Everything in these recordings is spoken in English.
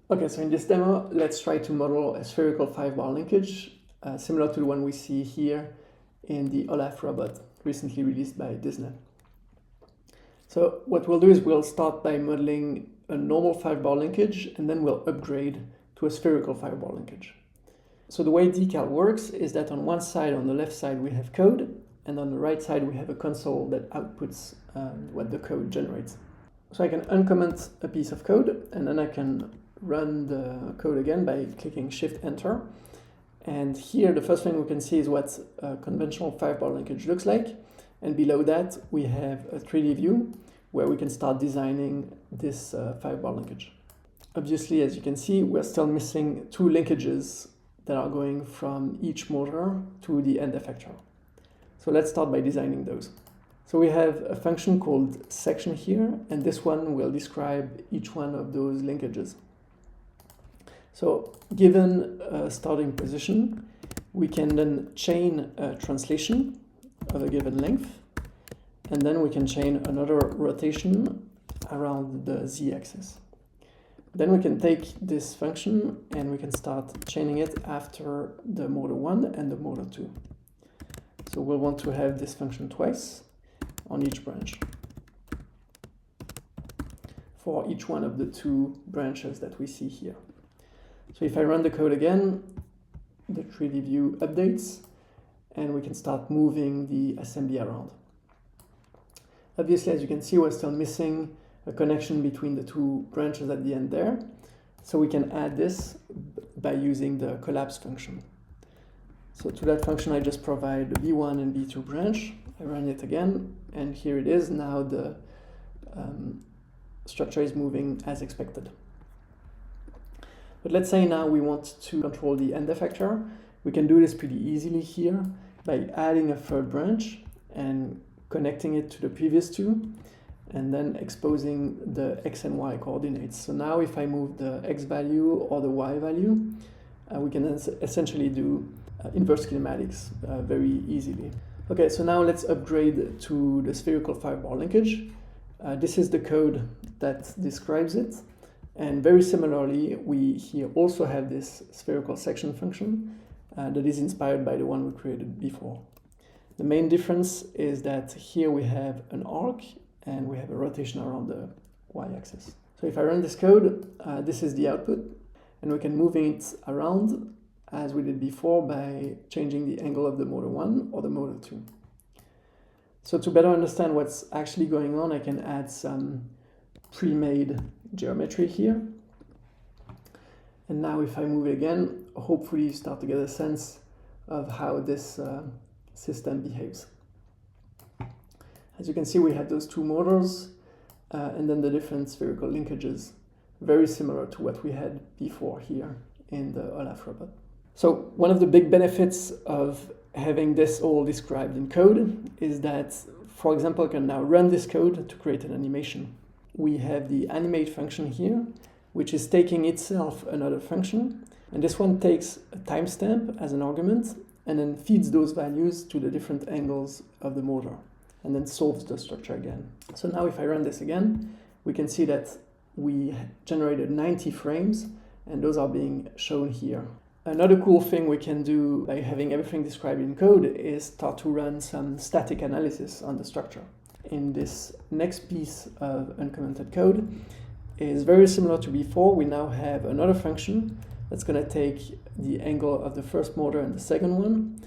Okay, so in this demo, let's try to model a spherical 5-bar linkage, similar to the one we see here in the Olaf Robot, recently released by Disney. So what we'll do is we'll start by modeling a normal 5-bar linkage, and then we'll upgrade to a spherical 5-bar linkage. So the way Dekal works is that on one side, on the left side, we have code, and on the right side, we have a console that outputs what the code generates. So I can uncomment a piece of code, and then I can run the code again by clicking Shift-Enter. And here, the first thing we can see is what a conventional 5-bar linkage looks like. And below that, we have a 3D view where we can start designing this 5-bar linkage. Obviously, as you can see, we're still missing two linkages that are going from each motor to the end effector. So let's start by designing those. So we have a function called section here, and this one will describe each one of those linkages. So given a starting position, we can then chain a translation of a given length, and then we can chain another rotation around the z-axis. Then we can take this function and we can start chaining it after the motor 1 and the motor 2. So we'll want to have this function twice on each branch for each one of the two branches that we see here. So if I run the code again, the 3D view updates, and we can start moving the assembly around. Obviously, as you can see, we're still missing a connection between the two branches at the end there. So we can add this by using the collapse function. So to that function, I just provide the B1 and B2 branch. I run it again, and here it is. Now the structure is moving as expected. But let's say now we want to control the end effector. We can do this pretty easily here by adding a third branch and connecting it to the previous two, and then exposing the x and y coordinates. So now if I move the x value or the y value, we can essentially do inverse kinematics very easily. Okay, so now let's upgrade to the spherical 5-bar linkage. This is the code that describes it. And very similarly, we here also have this spherical section function that is inspired by the one we created before. The main difference is that here we have an arc and we have a rotation around the y-axis. So if I run this code, this is the output, and we can move it around as we did before by changing the angle of the motor 1 or the motor 2. So to better understand what's actually going on, I can add some pre-made geometry here. And now if I move it again, hopefully you start to get a sense of how this system behaves. As you can see, we have those two motors and then the different spherical linkages, very similar to what we had before here in the Olaf Robot. So one of the big benefits of having this all described in code is that, for example, I can now run this code to create an animation. We have the animate function here, which is taking itself another function, and this one takes a timestamp as an argument and then feeds those values to the different angles of the motor and then solves the structure again. So now if I run this again, we can see that we generated 90 frames, and those are being shown here. Another cool thing we can do by having everything described in code is start to run some static analysis on the structure. In this next piece of uncommented code is very similar to before. We now have another function that's going to take the angle of the first motor and the second one,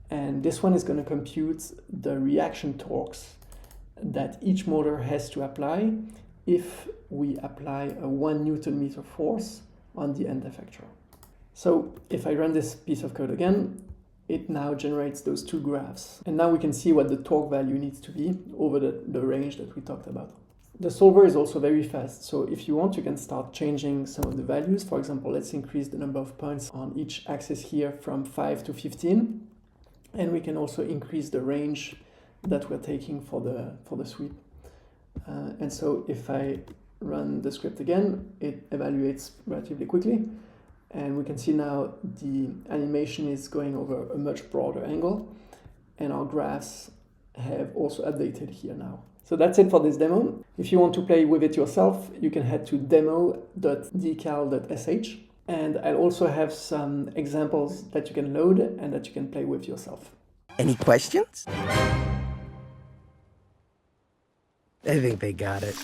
and this one is going to compute the reaction torques that each motor has to apply if we apply a 1 Newton-meter force on the end effector. So if I run this piece of code again, it now generates those two graphs. And now we can see what the torque value needs to be over the range that we talked about. The solver is also very fast. So if you want, you can start changing some of the values. For example, let's increase the number of points on each axis here from 5 to 15. And we can also increase the range that we're taking for the sweep. And so if I run the script again, it evaluates relatively quickly. And we can see now the animation is going over a much broader angle, and our graphs have also updated here now. So that's it for this demo. If you want to play with it yourself, you can head to demo.dekal.sh, and I'll also have some examples that you can load and that you can play with yourself. Any questions? I think they got it.